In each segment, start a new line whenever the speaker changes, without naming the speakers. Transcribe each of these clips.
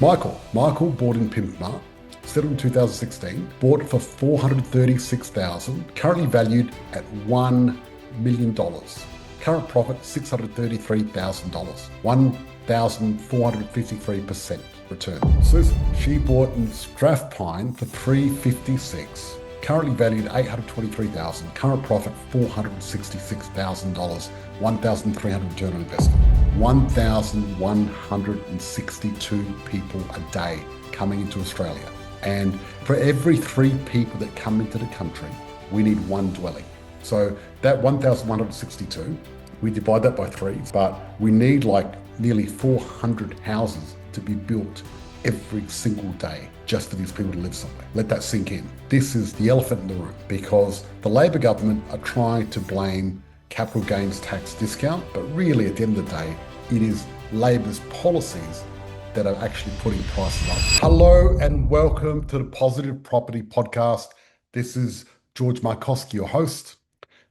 Michael bought in Pimpma, settled in 2016, bought it for $436,000, currently valued at $1 million. Current profit, $633,000, 1,453% return. Susan, she bought in Strathpine for $356,000, currently valued $823,000, current profit $466,000, 1,300 return on investment. 1,162 people a day coming into Australia. And for every 3 people that come into the country, we need 1 dwelling. So that 1,162, we divide that by 3, but we need like nearly 400 houses to be built every single day just for these people to live somewhere. Let that sink in. This is the elephant in the room, because the Labor government are trying to blame capital gains tax discount, but really at the end of the day, it is Labor's policies that are actually putting prices up. Hello and welcome to the Positive Property Podcast. This is George Markoski, your host.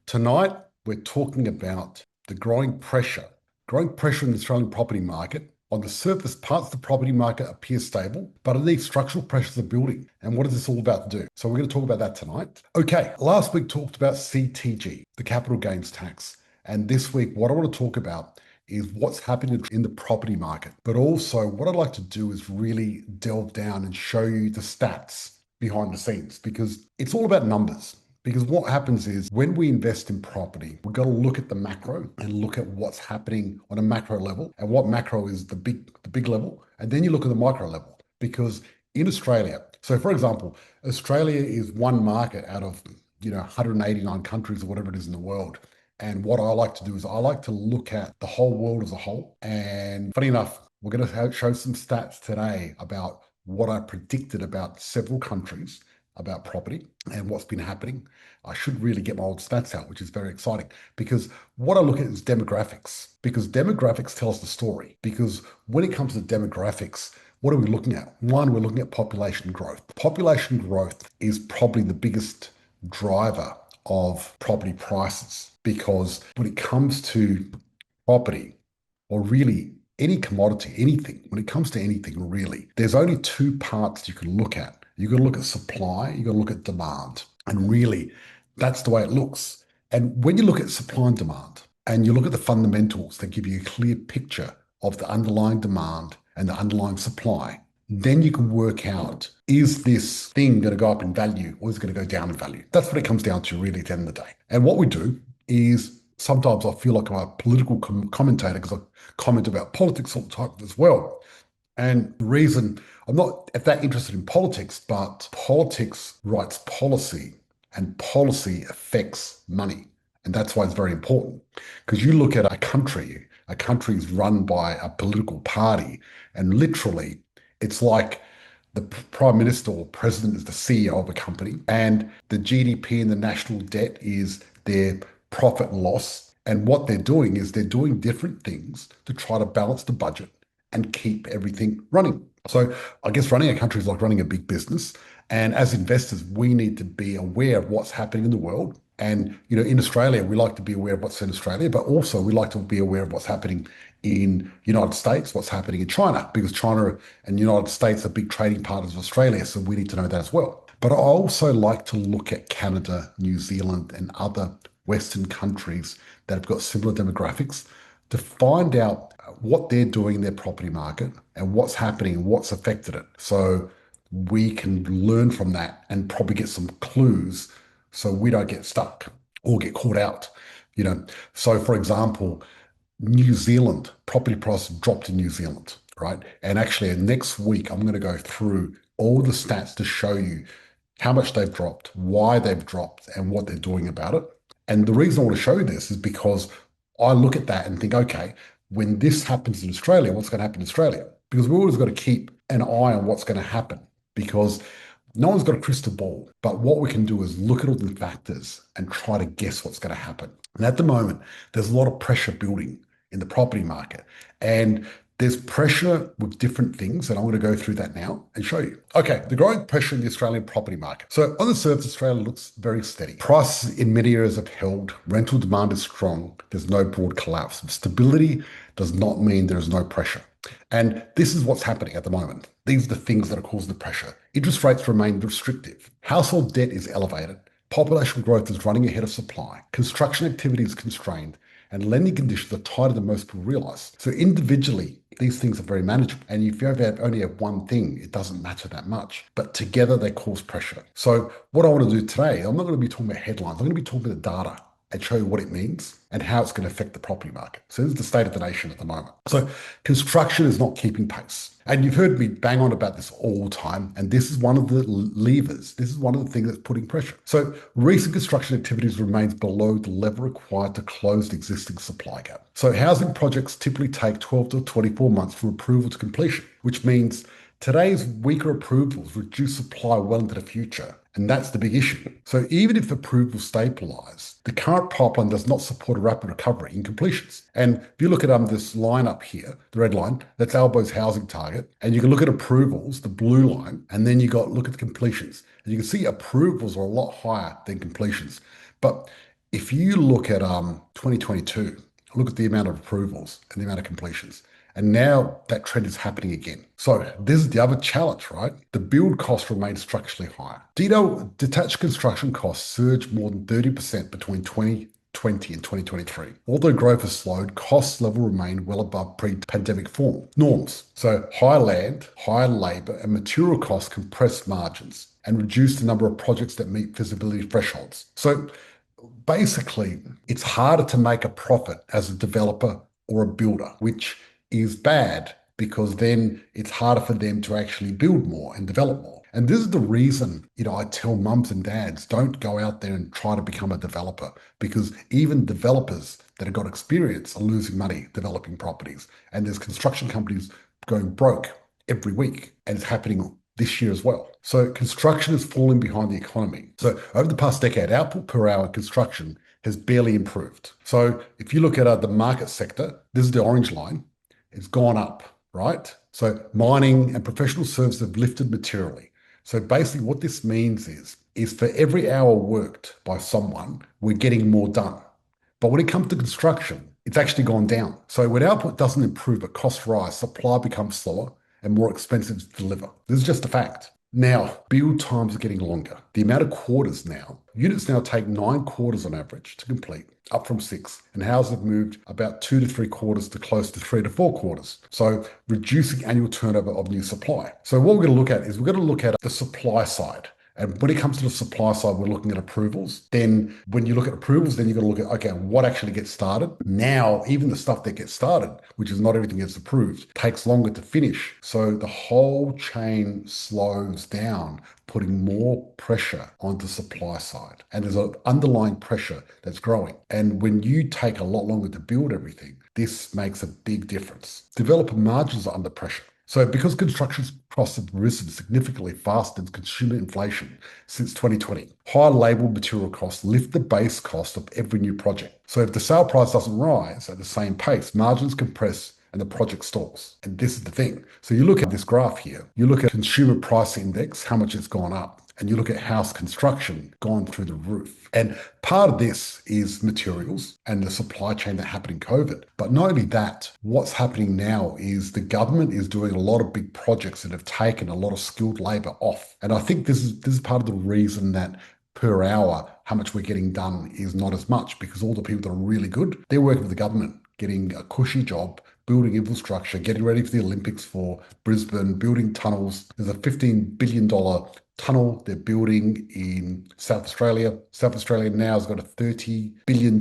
Tonight, we're talking about the growing pressure in the Australian property market. On the surface, parts of the property market appear stable, but underneath, structural pressures are building. And what is this all about to do? So we're going to talk about that tonight. Okay, last week talked about CTG, the capital gains tax. And this week, what I want to talk about is what's happening in the property market. But also, what I'd like to do is really delve down and show you the stats behind the scenes, because it's all about numbers. Because what happens is when we invest in property, we've got to look at the macro and look at what's happening on a macro level, and what macro is the big level. And then you look at the micro level, because in Australia, so for example, Australia is one market out of 189 countries or whatever it is in the world. And what I like to do is I like to look at the whole world as a whole. And funny enough, we're going to show some stats today about what I predicted about several countries about property and what's been happening. I should really get my old stats out, which is very exciting, because what I look at is demographics, because demographics tells the story. Because when it comes to demographics, what are we looking at? One, we're looking at population growth. Population growth is probably the biggest driver of property prices, because when it comes to property, or really any commodity, anything, when it comes to anything really, there's only 2 parts you can look at. You've got to look at supply, you've got to look at demand. And really, that's the way it looks. And when you look at supply and demand, and you look at the fundamentals that give you a clear picture of the underlying demand and the underlying supply, then you can work out, is this thing going to go up in value or is it going to go down in value? That's what it comes down to really at the end of the day. And what we do is, sometimes I feel like I'm a political commentator because I comment about politics all the time as well. And the reason I'm not that interested in politics, but politics writes policy and policy affects money. And that's why it's very important. Because you look at a country is run by a political party, and literally it's like the prime minister or president is the CEO of a company, and the GDP and the national debt is their profit and loss. And what they're doing is they're doing different things to try to balance the budget and keep everything running. So I guess running a country is like running a big business. And as investors, we need to be aware of what's happening in the world. And, in Australia, we like to be aware of what's in Australia, but also we like to be aware of what's happening in United States, what's happening in China, because China and United States are big trading partners of Australia. So we need to know that as well. But I also like to look at Canada, New Zealand, and other Western countries that have got similar demographics to find out what they're doing in their property market and what's happening and what's affected it. So we can learn from that and probably get some clues so we don't get stuck or get caught out. So for example, New Zealand, property prices dropped in New Zealand, right? And actually next week, I'm going to go through all the stats to show you how much they've dropped, why they've dropped, and what they're doing about it. And the reason I want to show you this is because I look at that and think, okay, when this happens in Australia, what's going to happen in Australia? Because we've always got to keep an eye on what's going to happen, because no one's got a crystal ball. But what we can do is look at all the factors and try to guess what's going to happen. And at the moment, there's a lot of pressure building in the property market. And there's pressure with different things, and I'm going to go through that now and show you. Okay, the growing pressure in the Australian property market. So on the surface, Australia looks very steady. Prices in many areas have held. Rental demand is strong. There's no broad collapse. Stability does not mean there is no pressure. And this is what's happening at the moment. These are the things that are causing the pressure. Interest rates remain restrictive. Household debt is elevated. Population growth is running ahead of supply. Construction activity is constrained. And lending conditions are tighter than most people realize. So individually, these things are very manageable. And if you only have one thing, it doesn't matter that much. But together they cause pressure. So what I want to do today, I'm not going to be talking about headlines. I'm going to be talking about the data and show you what it means and how it's going to affect the property market. So this is the state of the nation at the moment. So construction is not keeping pace. And you've heard me bang on about this all the time. And this is one of the levers. This is one of the things that's putting pressure. So recent construction activities remains below the level required to close the existing supply gap. So housing projects typically take 12 to 24 months from approval to completion, which means today's weaker approvals reduce supply well into the future. And that's the big issue. So even if approvals stabilise, the current pipeline does not support a rapid recovery in completions. And if you look at this line up here, the red line, that's Albo's housing target. And you can look at approvals, the blue line, and then look at the completions. And you can see approvals are a lot higher than completions. But if you look at 2022, look at the amount of approvals and the amount of completions. And now that trend is happening again. So this is the other challenge, right? The build cost remains structurally higher. Detached construction costs surged more than 30% between 2020 and 2023. Although growth has slowed, cost level remain well above pre-pandemic norms. So higher land, higher labour and material costs compress margins and reduce the number of projects that meet feasibility thresholds. So basically, it's harder to make a profit as a developer or a builder, which is bad because then it's harder for them to actually build more and develop more. And this is the reason, I tell mums and dads, don't go out there and try to become a developer, because even developers that have got experience are losing money developing properties. And there's construction companies going broke every week, and it's happening this year as well. So construction is falling behind the economy. So over the past decade, output per hour in construction has barely improved. So if you look at the market sector, this is the orange line. It's gone up, right? So mining and professional services have lifted materially. So basically what this means is for every hour worked by someone, we're getting more done. But when it comes to construction, it's actually gone down. So when output doesn't improve but costs rise, supply becomes slower and more expensive to deliver. This is just a fact. Now, build times are getting longer. The amount of quarters now, units now take 9 quarters on average to complete, up from 6. And houses have moved about 2 to 3 quarters to close to 3 to 4 quarters. So reducing annual turnover of new supply. So what we're going to look at is we're going to look at the supply side. And when it comes to the supply side, we're looking at approvals. Then when you look at approvals, then you've got to look at, okay, what actually gets started? Now, even the stuff that gets started, which is not everything gets approved, takes longer to finish. So the whole chain slows down, putting more pressure on the supply side. And there's an underlying pressure that's growing. And when you take a lot longer to build everything, this makes a big difference. Developer margins are under pressure. So because construction costs have risen significantly faster than consumer inflation since 2020, higher labor material costs lift the base cost of every new project. So if the sale price doesn't rise at the same pace, margins compress and the project stalls. And this is the thing. So you look at this graph here, you look at consumer price index, how much it's gone up, and you look at house construction gone through the roof. And part of this is materials and the supply chain that happened in COVID. But not only that, what's happening now is the government is doing a lot of big projects that have taken a lot of skilled labor off. And I think this is part of the reason that per hour, how much we're getting done is not as much, because all the people that are really good, they're working with the government, getting a cushy job, building infrastructure, getting ready for the Olympics for Brisbane, building tunnels. There's a $15 billion tunnel they're building in South Australia. South Australia now has got a $30 billion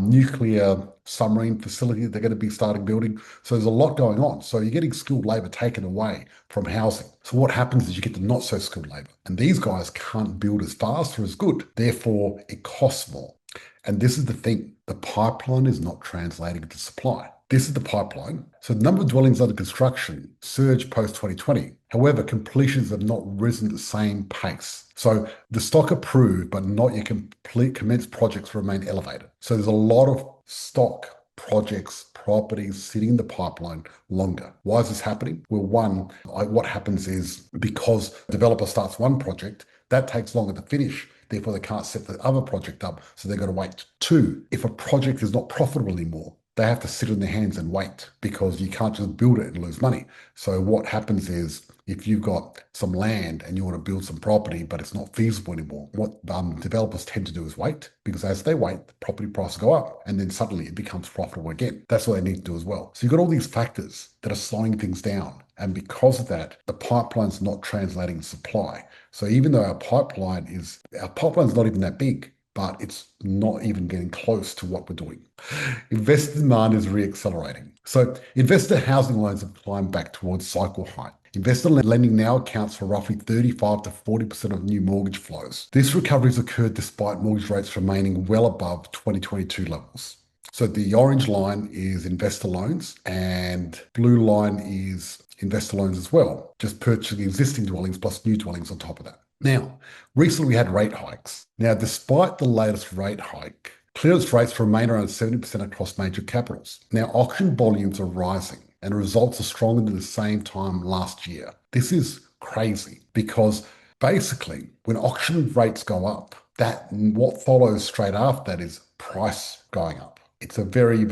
nuclear submarine facility they're going to be starting building. So there's a lot going on. So you're getting skilled labor taken away from housing. So what happens is you get the not so skilled labor. And these guys can't build as fast or as good. Therefore, it costs more. And this is the thing. The pipeline is not translating into supply. This is the pipeline. So the number of dwellings under construction surged post-2020. However, completions have not risen at the same pace. So the stock approved but not yet commenced projects remain elevated. So there's a lot of stock projects, properties sitting in the pipeline longer. Why is this happening? Well, one, what happens is because the developer starts one project, that takes longer to finish. Therefore, they can't set the other project up, so they've got to wait. 2, if a project is not profitable anymore, they have to sit on their hands and wait because you can't just build it and lose money. So what happens is if you've got some land and you want to build some property, but it's not feasible anymore, what developers tend to do is wait, because as they wait, the property prices go up and then suddenly it becomes profitable again. That's what they need to do as well. So you've got all these factors that are slowing things down. And because of that, the pipeline's not translating supply. So even though our pipeline's not even that big, but it's not even getting close to what we're doing. Investor demand is reaccelerating. So investor housing loans have climbed back towards cycle high. Investor lending now accounts for roughly 35 to 40% of new mortgage flows. This recovery has occurred despite mortgage rates remaining well above 2022 levels. So the orange line is investor loans and blue line is investor loans as well, just purchasing existing dwellings plus new dwellings on top of that. Now, recently we had rate hikes. Now, despite the latest rate hike, clearance rates remain around 70% across major capitals. Now, auction volumes are rising and results are stronger than the same time last year. This is crazy because basically when auction rates go up, what follows straight after that is price going up. It's very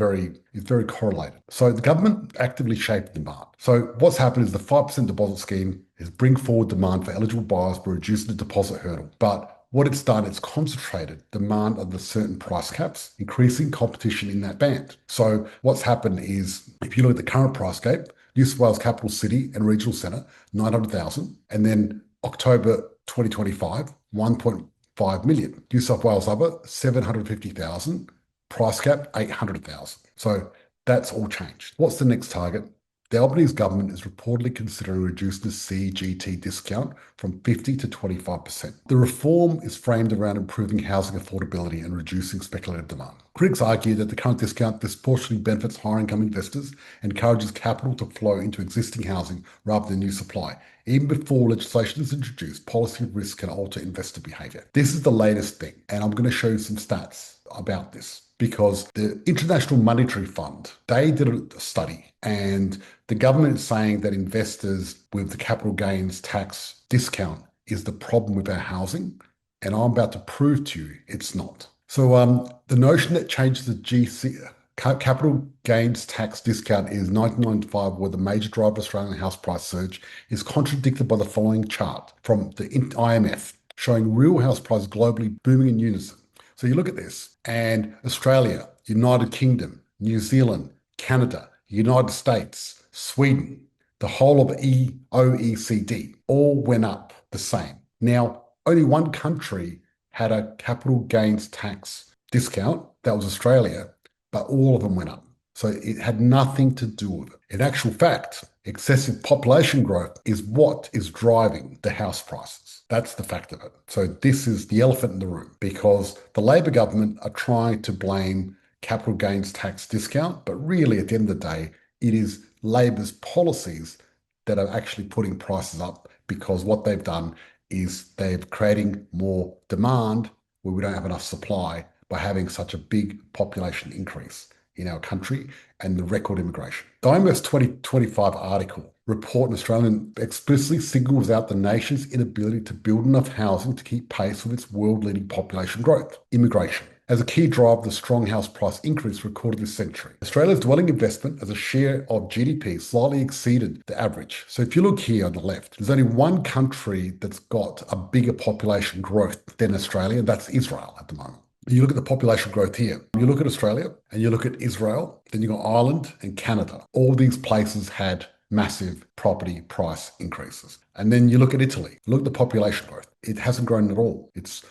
correlated. So the government actively shaped demand. So what's happened is the 5% deposit scheme is bring forward demand for eligible buyers by reducing the deposit hurdle. But what it's done, it's concentrated demand under certain price caps, increasing competition in that band. So what's happened is, if you look at the current price cap, New South Wales Capital City and Regional Centre, 900,000, and then October 2025, 1.5 million. New South Wales Other, 750,000. Price cap, 800,000. So that's all changed. What's the next target? The Albanese government is reportedly considering reducing the CGT discount from 50 to 25%. The reform is framed around improving housing affordability and reducing speculative demand. Critics argue that the current discount disproportionately benefits higher income investors and encourages capital to flow into existing housing rather than new supply. Even before legislation is introduced, policy risk can alter investor behaviour. This is the latest thing, and I'm going to show you some stats about this, because the International Monetary Fund, they did a study, and the government is saying that investors with the capital gains tax discount is the problem with our housing, and I'm about to prove to you it's not. So the notion that changes the capital gains tax discount is 1995 were the major driver of Australian house price surge is contradicted by the following chart from the IMF, showing real house prices globally booming in unison. So you look at this, and Australia, United Kingdom, New Zealand, Canada, United States, Sweden, the whole of OECD all went up the same. Now, only one country had a capital gains tax discount, that was Australia, but all of them went up. So it had nothing to do with it. In actual fact, excessive population growth is what is driving the house prices. That's the fact of it. So this is the elephant in the room, because the Labor government are trying to blame capital gains tax discount, but really at the end of the day, it is Labor's policies that are actually putting prices up, because what they've done is they're creating more demand where we don't have enough supply by having such a big population increase in our country and the record immigration. The IMF's 2025 article report in Australian explicitly signals out the nation's inability to build enough housing to keep pace with its world-leading population growth. Immigration, as a key driver of the strong house price increase recorded this century. Australia's dwelling investment as a share of GDP slightly exceeded the average. So if you look here on the left, there's only one country that's got a bigger population growth than Australia, and that's Israel at the moment. You look at the population growth here. You look at Australia and you look at Israel, then you've got Ireland and Canada. All these places had massive property price increases. And then you look at Italy. Look at the population growth. It hasn't grown at all. It's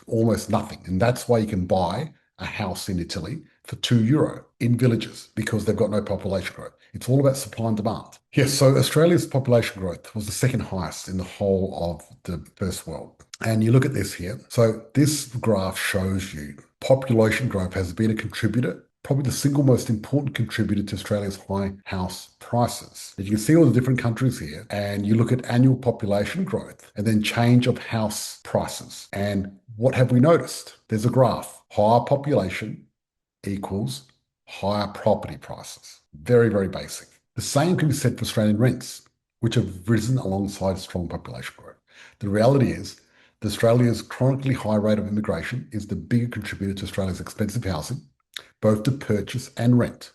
almost nothing. And that's why you can buy a house in Italy for €2 in villages, because they've got no population growth. It's all about supply and demand. Yes, so Australia's population growth was the second highest in the whole of the first world. And you look at this here. So this graph shows you population growth has been a contributor, probably the single most important contributor to Australia's high house prices. As you can see all the different countries here, and you look at annual population growth and then change of house prices. And what have we noticed? There's a graph. Higher population equals higher property prices. Very basic. The same can be said for Australian rents, which have risen alongside strong population growth. The reality is that Australia's chronically high rate of immigration is the bigger contributor to Australia's expensive housing, both to purchase and rent.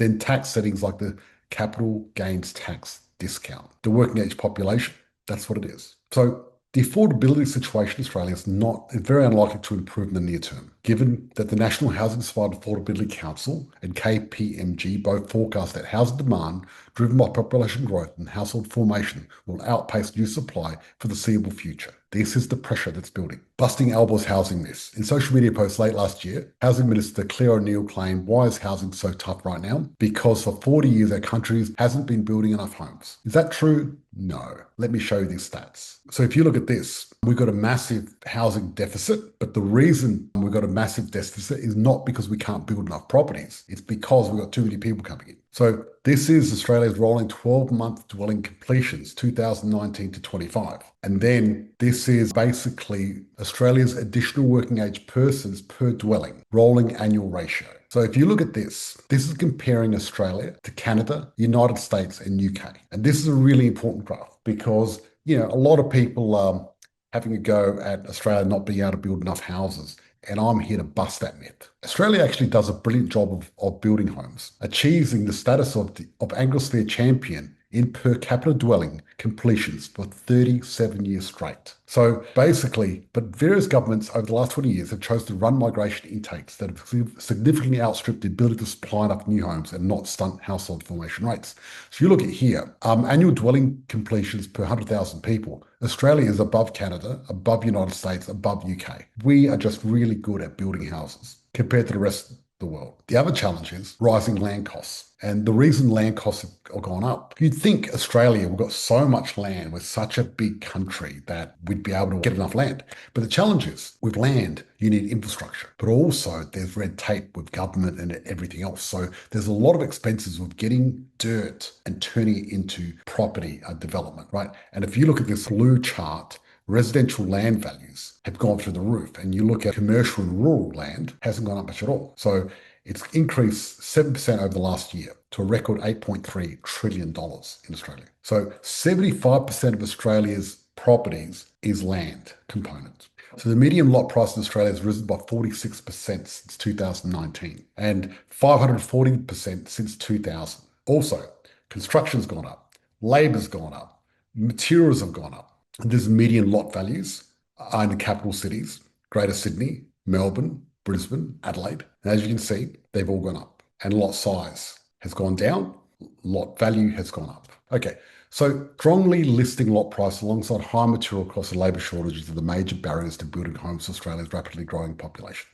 Then tax settings like the capital gains tax discount. The working age population, that's what it is. So the affordability situation in Australia is very unlikely to improve in the near term, given that the National Housing Supply Affordability Council and KPMG both forecast that housing demand driven by population growth and household formation will outpace new supply for the foreseeable future. This is the pressure that's building. Busting Albor's housing myths. In social media posts late last year, Housing Minister Claire O'Neill claimed, why is housing so tough right now? Because for 40 years our country hasn't been building enough homes. Is that true? No. Let me show you these stats. So if you look at this, we've got a massive housing deficit, but the reason we've got a massive deficit is not because we can't build enough properties. It's because we've got too many people coming in. So this is Australia's rolling 12-month dwelling completions, 2019 to 25. And then this is basically Australia's additional working age persons per dwelling, rolling annual ratio. So if you look at this is comparing Australia to Canada, United States, and UK. And this is a really important graph because, a lot of people having a go at Australia not being able to build enough houses. And I'm here to bust that myth. Australia actually does a brilliant job of building homes, achieving the status of Anglosphere champion in per capita dwelling completions for 37 years straight. So basically, but various governments over the last 20 years have chosen to run migration intakes that have significantly outstripped the ability to supply enough new homes and not stunt household formation rates. So you look at here, annual dwelling completions per 100,000 people. Australia is above Canada, above United States, above UK. We are just really good at building houses compared to the rest of the world. The other challenge is rising land costs. And the reason land costs have gone up, you'd think Australia, we've got so much land, we're such a big country that we'd be able to get enough land. But the challenge is, with land, you need infrastructure. But also there's red tape with government and everything else. So there's a lot of expenses with getting dirt and turning it into property development, right? And if you look at this blue chart, residential land values have gone through the roof. And you look at commercial and rural land, hasn't gone up much at all. So it's increased 7% over the last year to a record $8.3 trillion in Australia. So 75% of Australia's properties is land component. So the median lot price in Australia has risen by 46% since 2019 and 540% since 2000. Also, construction's gone up, labor's gone up, materials have gone up. And there's median lot values are in the capital cities, Greater Sydney, Melbourne, Brisbane, Adelaide. And as you can see, they've all gone up. And lot size has gone down, lot value has gone up. Okay, so strongly listing lot price alongside high material costs and labour shortages are the major barriers to building homes for Australia's rapidly growing population.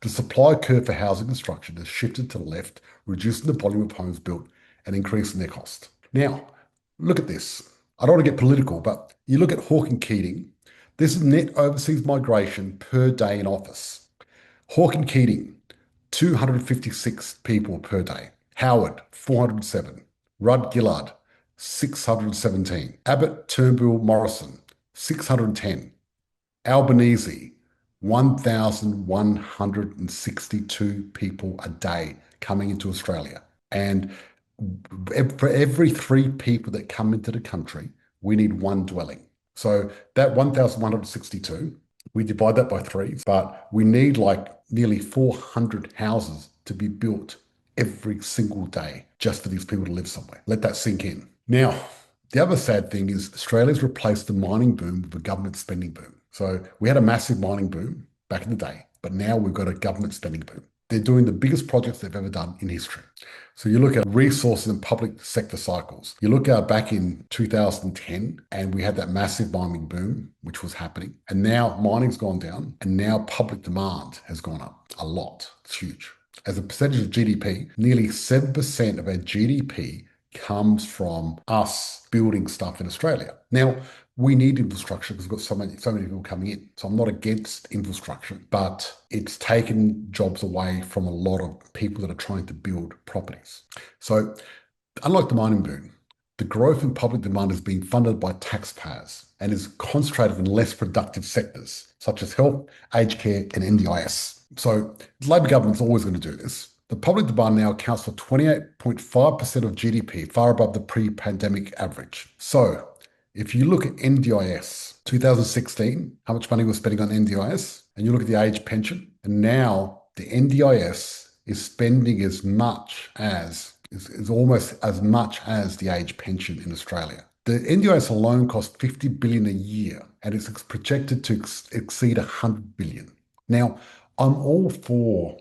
The supply curve for housing construction has shifted to the left, reducing the volume of homes built and increasing their cost. Now, look at this. I don't want to get political, but you look at Hawke and Keating. This is net overseas migration per day in office. Hawke and Keating, 256 people per day. Howard, 407. Rudd Gillard, 617. Abbott, Turnbull, Morrison, 610. Albanese, 1,162 people a day coming into Australia. And for every 3 people that come into the country, we need 1 dwelling. So that 1,162, we divide that by 3, but we need like nearly 400 houses to be built every single day just for these people to live somewhere. Let that sink in. Now, the other sad thing is Australia's replaced the mining boom with a government spending boom. So we had a massive mining boom back in the day, but now we've got a government spending boom. They're doing the biggest projects they've ever done in history. So you look at resources and public sector cycles. You look at back in 2010, and we had that massive mining boom, which was happening. And now mining's gone down, and now public demand has gone up a lot. It's huge. As a percentage of GDP, nearly 7% of our GDP comes from us building stuff in Australia. Now, we need infrastructure because we've got so many people coming in. So I'm not against infrastructure, but it's taken jobs away from a lot of people that are trying to build properties. So unlike the mining boom, the growth in public demand is being funded by taxpayers and is concentrated in less productive sectors, such as health, aged care, and NDIS. So the Labor government's always going to do this. The public demand now accounts for 28.5% of GDP, far above the pre-pandemic average. So if you look at NDIS, 2016, how much money we're spending on NDIS, and you look at the age pension, and now the NDIS is spending as much as is almost as much as the age pension in Australia. The NDIS alone costs 50 billion a year, and it's projected to exceed 100 billion. Now, I'm all for,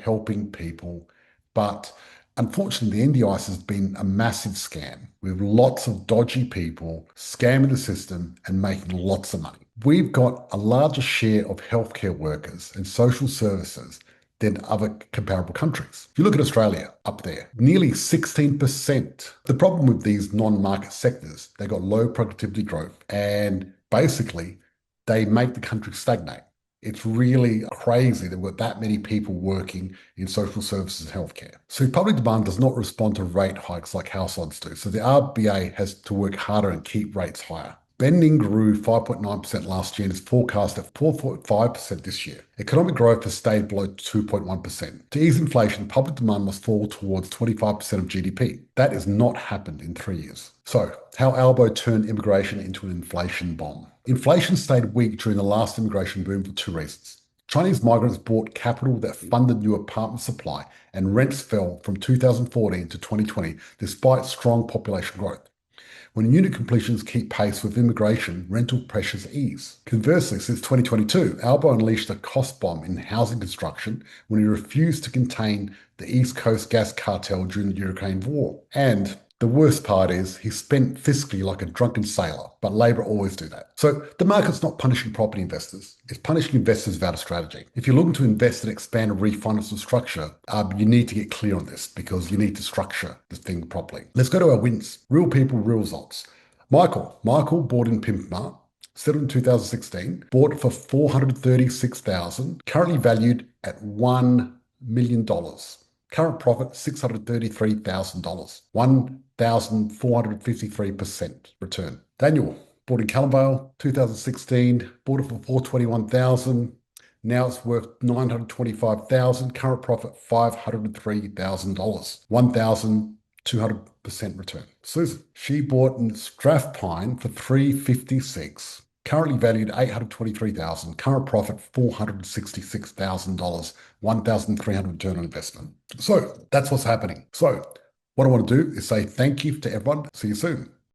helping people, but unfortunately, the NDIS has been a massive scam with lots of dodgy people scamming the system and making lots of money. We've got a larger share of healthcare workers and social services than other comparable countries. If you look at Australia up there, nearly 16%. The problem with these non-market sectors, they've got low productivity growth and basically they make the country stagnate. It's really crazy that we've got that many people working in social services and healthcare. So public demand does not respond to rate hikes like households do. So the RBA has to work harder and keep rates higher. Spending grew 5.9% last year and is forecast at 4.5% this year. Economic growth has stayed below 2.1%. To ease inflation, public demand must fall towards 25% of GDP. That has not happened in 3 years. So, how Albo turned immigration into an inflation bomb. Inflation stayed weak during the last immigration boom for two reasons. Chinese migrants bought capital that funded new apartment supply, and rents fell from 2014 to 2020 despite strong population growth. When unit completions keep pace with immigration, rental pressures ease. Conversely, since 2022, Albo unleashed a cost bomb in housing construction when he refused to contain the East Coast gas cartel during the Ukraine war. And the worst part is he spent fiscally like a drunken sailor, but Labor always do that. So the market's not punishing property investors. It's punishing investors without a strategy. If you're looking to invest and expand and refinance the structure, you need to get clear on this because you need to structure the thing properly. Let's go to our wins. Real people, real results. Michael bought in Pimpmart, settled in 2016, bought for $436,000, currently valued at $1 million. Current profit, $633,000, 1,453% return. Daniel bought in Callumvale, 2016, bought it for $421,000. Now it's worth $925,000. Current profit, $503,000, 1,200% return. Susan, she bought in Strathpine for $356,000. Currently valued $823,000. Current profit $466,000, 1,300 return on investment. So that's what's happening. So what I want to do is say thank you to everyone. See you soon.